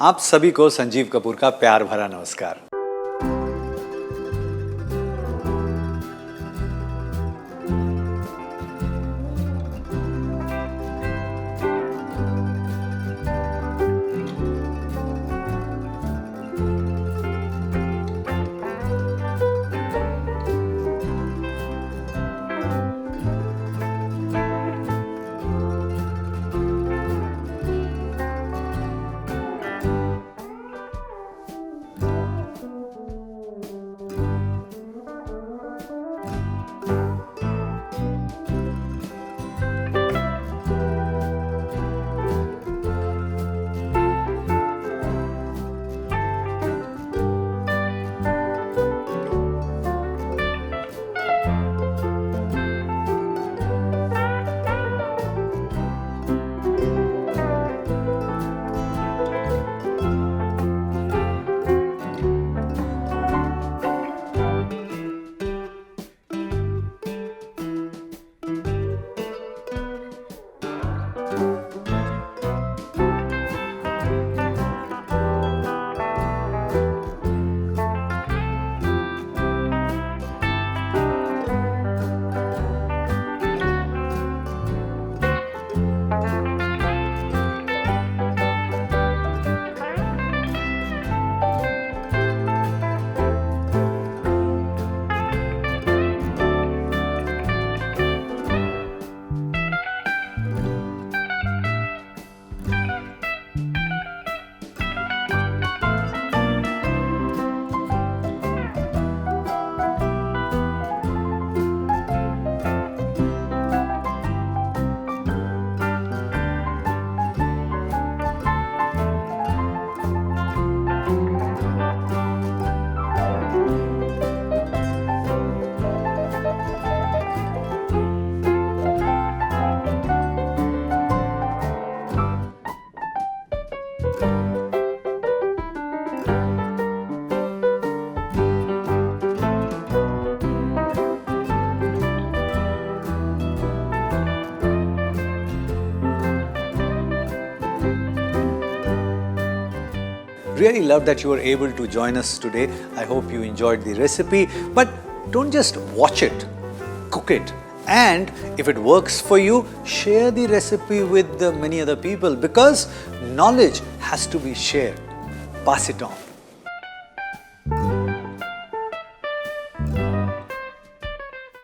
आप सभी को संजीव कपूर का प्यार भरा नमस्कार। Really love that you were able to join us today. I hope you enjoyed the recipe. But don't just watch it, cook it. And if it works for you, share the recipe with many other people, because knowledge has to be shared. Pass it on.